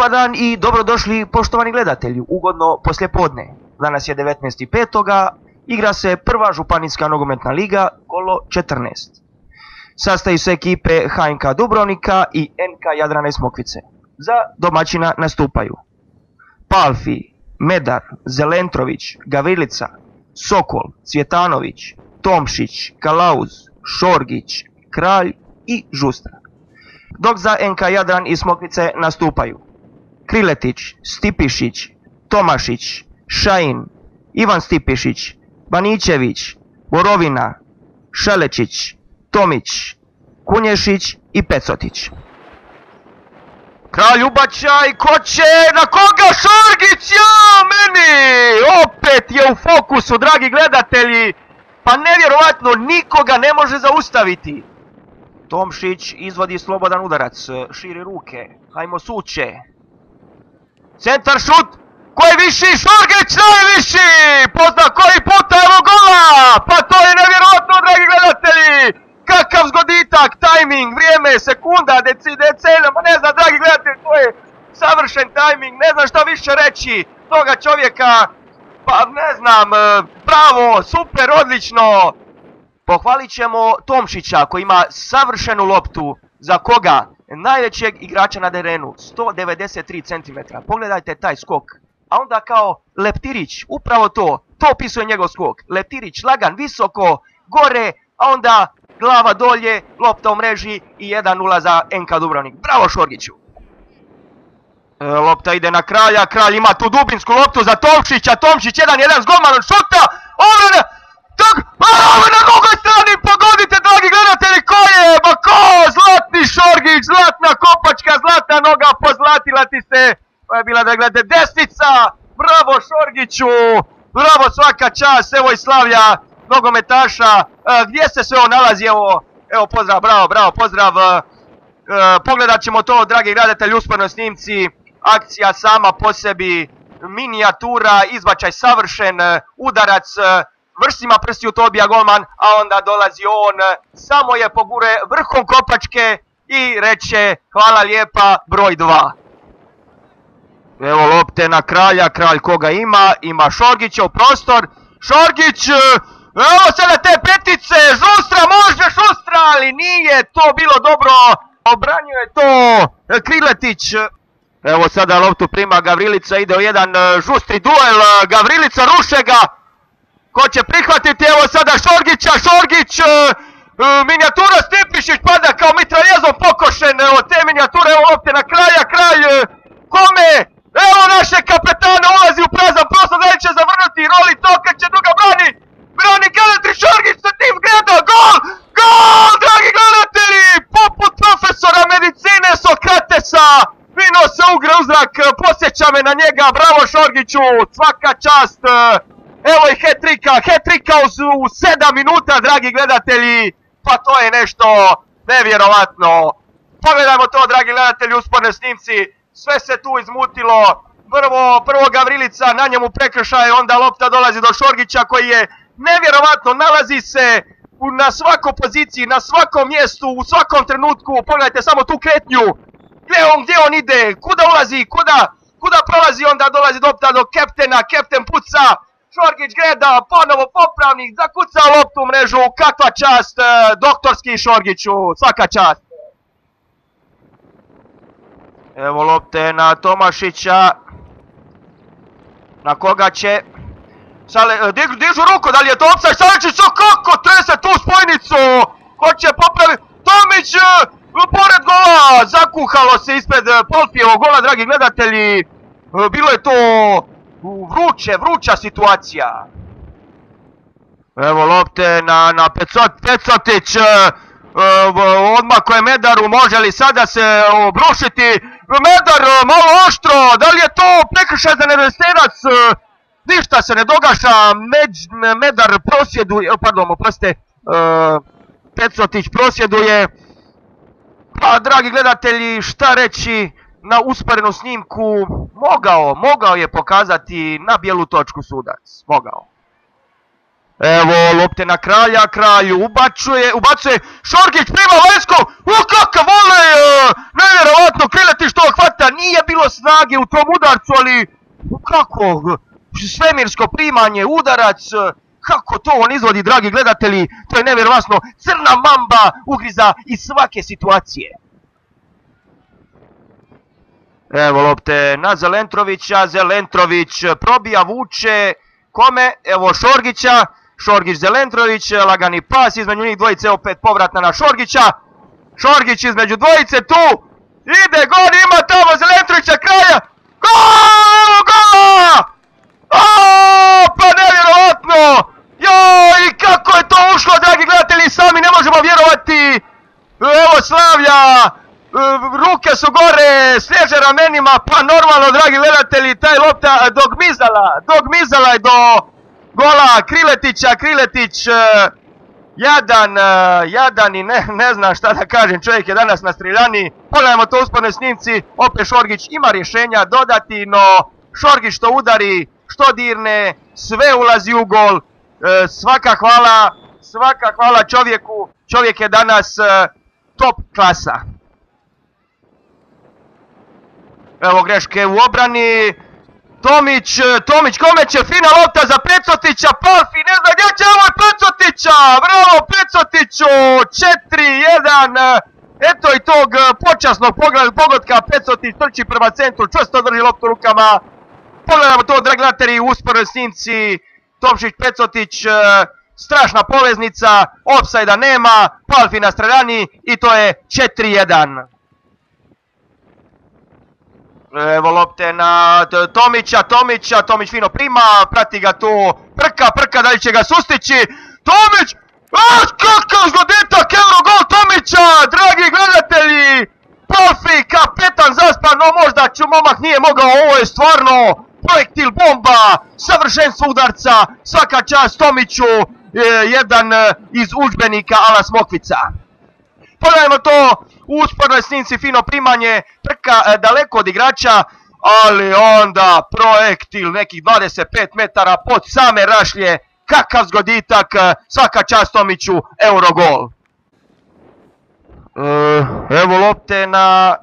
Dobar dan i dobrodošli poštovani gledatelji, ugodno poslijepodne. Danas je 19.5. Igra se prva županijska nogometna liga, kolo 14. Sastaju se ekipe HNK Dubrovnika i NK Jadrana Smokvice. Za domaćina nastupaju Palfi, Medar, Zelentrović, Gavrilica, Sokol, Cvjetanović, Tomšić, Kalauz, Šorgić, Kralj i Žustra. Dok za NK Jadran i Smokvice nastupaju Kriletić, Stipišić, Tomašić, Šajin, Ivan Stipišić, Baničević, Borovina, Šelečić, Tomić, Kunješić i Pecotić. Kralj ubačaj, ko će, na koga? Šorgić, ja, meni! Opet je u fokusu, dragi gledatelji, pa nevjerovatno, nikoga ne može zaustaviti. Tomšić izvodi slobodan udarac, širi ruke, hajmo suče. Centar šut, ko je viši? Šorgić najviši! Pozna koji puta, evo gola! Pa to je nevjerovatno, dragi gledatelji! Kakav zgoditak, tajming, vrijeme, sekunda, decena, ma ne znam, dragi gledatelji, to je savršen tajming, ne znam šta više reći toga čovjeka, pa ne znam, bravo, super, odlično! Pohvalit ćemo Tomšića koji ima savršenu loptu, za koga? Najvećeg igrača na terenu, 193 cm, pogledajte taj skok, a onda kao Leptirić, upravo to opisuje njegov skok, Leptirić lagan, visoko, gore, a onda glava dolje, lopta u mreži i 1-0 za NK Dubrovnik. Bravo Šorgiću! Lopta ide na Kralja, Kralj ima tu dubinsku loptu za Tomšića, Tomšić 1-1 s golmanom, šuta, obrana, na drugoj strani, pogodite dragi gledatelji, ko je, ma ko, zlatni Šorgić, zlatna kopačka, zlatna noga, pozlatila ti se, to je bila da gledate desnica, bravo Šorgiću, bravo, svaka čast, evo i slavlja nogometaša, gdje se sve ovo nalazi, evo pozdrav, bravo, pozdrav, pogledat ćemo to, dragi gledatelji, usporno snimci, akcija sama po sebi, minijatura, izbačaj savršen, udarac, vrsima prstiju to obija golman, a onda dolazi on, samo je pogure vrhom kopačke i reče hvala lijepa, broj 2. Evo lopte na Kralja, Kralj koga ima Šorgića u prostor, Šorgić, evo sada te petice, Žustra, može Žustra, ali nije to bilo dobro, obranjuje to Kriletić. Evo sada loptu prima Gavrilica, ide u jedan žustri duel, Gavrilica ruše ga, ko će prihvatiti, evo sada Šorgića, Šorgić, minijatura, Stipišić pada kao mitraljezom pokošen od te minijature, evo lopte na Kralja, Kralj, kome? Evo naše kapetana, ulazi u prazan prostor, da li će zavrnuti, roli to, kad će druga brani gledatelj, Šorgić sa tim gleda, gol, dragi gledatelji, poput profesora medicine Sokratesa, fino se ugre u zrak, posjeća me na njega, bravo Šorgiću, svaka čast. Evo i hat-trika u 7 minuta, dragi gledatelji, pa to je nešto nevjerovatno. Pogledajmo to, dragi gledatelji, usporne snimci, sve se tu izmutilo, prvo Gavrilica, na njemu prekršaj, onda lopta dolazi do Šorgića koji je nevjerovatno, nalazi se na svakoj poziciji, na svakom mjestu, u svakom trenutku, pogledajte samo tu kretnju, gdje on ide, kuda ulazi, kuda prolazi, onda dolazi lopta do kaptena, kapten puca, Šorgić gleda, ponovo popravnik, zakuca loptu u mrežu, kakva čast, doktorski Šorgiću, svaka čast. Evo lopte na Tomašića, na koga će, dižu ruku, da li je to opsaj, Šalečić, kako trese tu spojnicu, ko će popraviti, Tomić, pored gola, zakuhalo se ispred Polfijevog gola, dragi gledatelji, bilo je to vruća situacija. Evo lopte na Pecotić, odmah ko je Medaru, može li sada se obrušiti, Medar malo oštro, da li je to prekršaj za nevesenac, ništa se ne dogaša, Medar prosvjeduje, Pecotić prosvjeduje, pa dragi gledatelji, šta reći, na usporenu snimku mogao je pokazati na bijelu točku sudac, mogao. Evo lopte na kraju, ubacuje, Šorgić prima vanjskom, kakav volej, nevjerovatno, Kriletić to hvata, nije bilo snage u tom udarcu, ali kako, svemirsko primanje, udarac, kako to on izvodi, dragi gledatelji, to je nevjerovatno, crna mamba ugriza iz svake situacije. Evo lopte na Zelentrovića, Zelentrović probija, vuče, kome? Evo Šorgića, Šorgić Zelentrović, lagani pas između njih dvojice, opet povratna na Šorgića, Šorgić između dvojice, tu ide gol, ima tamo Zelentrovića kraja, gola! Pa nevjerovatno, joj, kako je to ušlo, dragi gledatelji, sami ne možemo vjerovati, evo Slavlja, ruke su gore, sliježe ramenima, pa normalno, dragi gledatelji, taj lopta dogmizala je do gola Kriletića, Kriletić jadan i ne znam šta da kažem, čovjek je danas na streljani, pogledajmo to usporedne snimci, opet Šorgić ima rješenja dodati, no Šorgić što udari, što dirne, sve ulazi u gol, svaka hvala čovjeku, čovjek je danas top klasa. Evo greške u obrani, Tomić kome će, fina lopta za Pecotića, Palfi, ne zna gdje će, ovo je Pecotića, bravo Pecotiću, 4-1, eto i tog počasnog pogotka, Pecotić trči prema centru, čvrsto drži loptu rukama, pogledamo to, dragi gledatelji, u usporednoj snimci, Tomšić Pecotić, strašna poveznica, ofsajda nema, Palfi na streljani i to je 4-1. Evo lopte na Tomić fino prima, prati ga tu, prka, da li će ga sustići, Tomić, kakav zgoditak, Eurogol Tomića, dragi gledatelji, Palfi, kapetan zaspan, no možda momak nije mogao, ovo je stvarno projektil bomba, savršenstvo udarca, svaka čast Tomiću, jedan iz udžbenika ala Smokvica. Pogledajmo to, u usporednoj snimci fino primanje, prka daleko od igrača, ali onda projektil nekih 25 metara pod same rašlje, kakav zgoditak, svaka čast Tomiću, Eurogol. Evo lopte na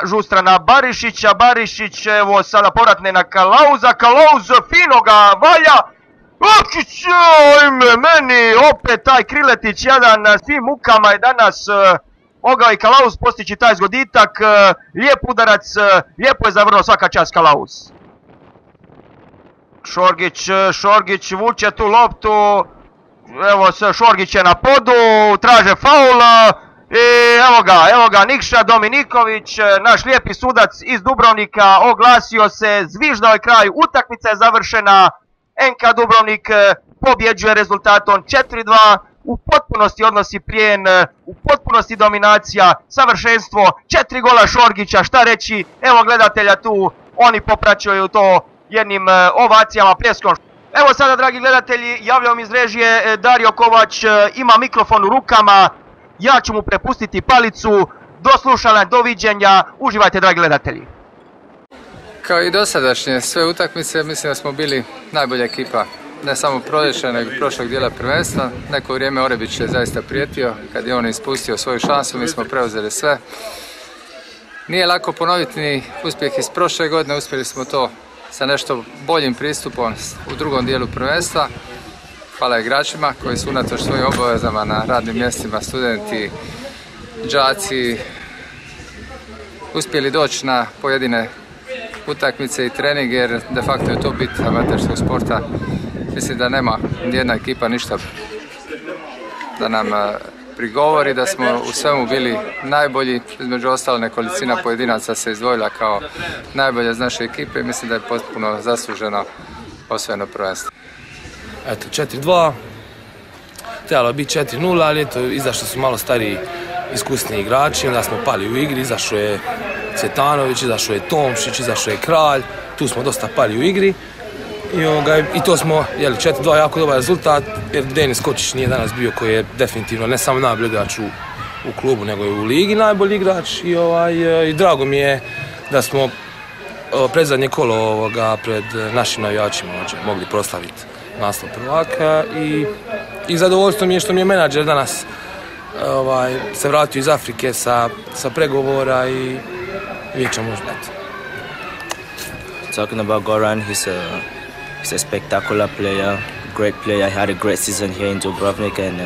Žustra na Barišića, Barišić evo sada povratne na Kalauza, Kalauz fino ga valja, meni opet taj Kriletić jedan na svim mukama je danas mogao i Kalauz postići taj zgoditak, lijep udarac, lijepo je zavrnuo, svaka čast Kalauz. Šorgić vuče tu loptu, evo Šorgić je na podu, traže faul i evo ga Nikša Dominiković, naš lijepi sudac iz Dubrovnika, oglasio se, zviždao je kraj, utakmica je završena, NK Dubrovnik pobjeđuje rezultatom 4-2, u potpunosti odnosi plijen, u potpunosti dominacija, savršenstvo, 4 gola Šorgića, šta reći, evo gledatelja tu, oni popraćuju to jednim ovacijama, pljeskom. Evo sada, dragi gledatelji, javljam iz režije, Dario Kovač ima mikrofon u rukama, ja ću mu prepustiti palicu, do slušanja, doviđenja, uživajte, dragi gledatelji. Kao i dosadašnje sve utakmice, mislim da smo bili najbolja ekipa, ne samo proljeća, nego prošlog dijela prvenstva. Neko vrijeme Orebić je zaista prijetio, kad je on ispustio svoju šansu, mi smo preuzeli sve. Nije lako ponoviti ni uspjeh iz prošle godine, uspjeli smo to sa nešto boljim pristupom u drugom dijelu prvenstva. Hvala igračima koji su unatoč svojim obavezama na radnim mjestima, studenti, đaci, uspjeli doći na pojedine utakmice i trening, jer de facto je to bit amaterskog sporta. Mislim da nema nijedna ekipa ništa da nam prigovori, da smo u svemu bili najbolji, između ostalo nekolicina pojedinaca se izdvojila kao najbolje iz naše ekipe i mislim da je potpuno zasluženo osvojeno prvenstvo. Eto, 4-2, trebalo je biti 4-0, ali eto, izašli su malo stariji, iskusni igrači, onda smo pali u igri, izašao je Cvetanović, izašao je Tomšić, izašao je Kralj, tu smo dosta pali u igri i to smo, 4-2, jako dobar rezultat, jer Denis Kočić nije danas bio, koji je definitivno ne samo najbolji igrač u klubu, nego i u ligi najbolji igrač i drago mi je da smo predzadnje kolo pred našim navijačima mogli proslaviti naslov prvaka i zadovoljstvo mi je što mi je menadžer danas se vratio iz Afrike sa pregovora i vidjet ćemo možda. Talking about Goran, he's a spectacular player, great player. He had a great season here in Dubrovnik, and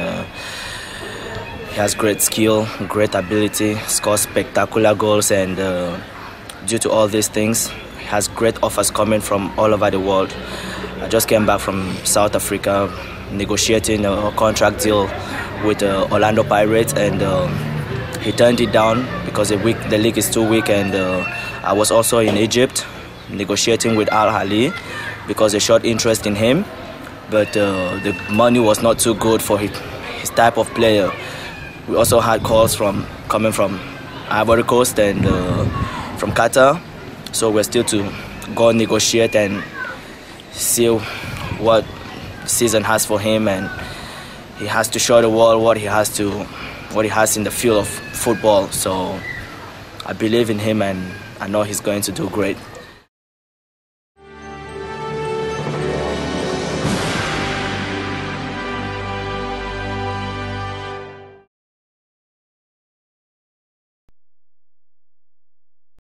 he has great skill, great ability, scores spectacular goals, and due to all these things, he has great offers coming from all over the world. I just came back from South Africa, negotiating a contract deal with Orlando Pirates, and he turned it down because the league is too weak. And I was also in Egypt negotiating with Al Ahly because they showed interest in him, but the money was not too good for his type of player. We also had calls coming from Ivory Coast and from Qatar, so we're still to go negotiate and see what the season has for him, and he has to show the world what he has in the field of football. So I believe in him, and I know he's going to do great.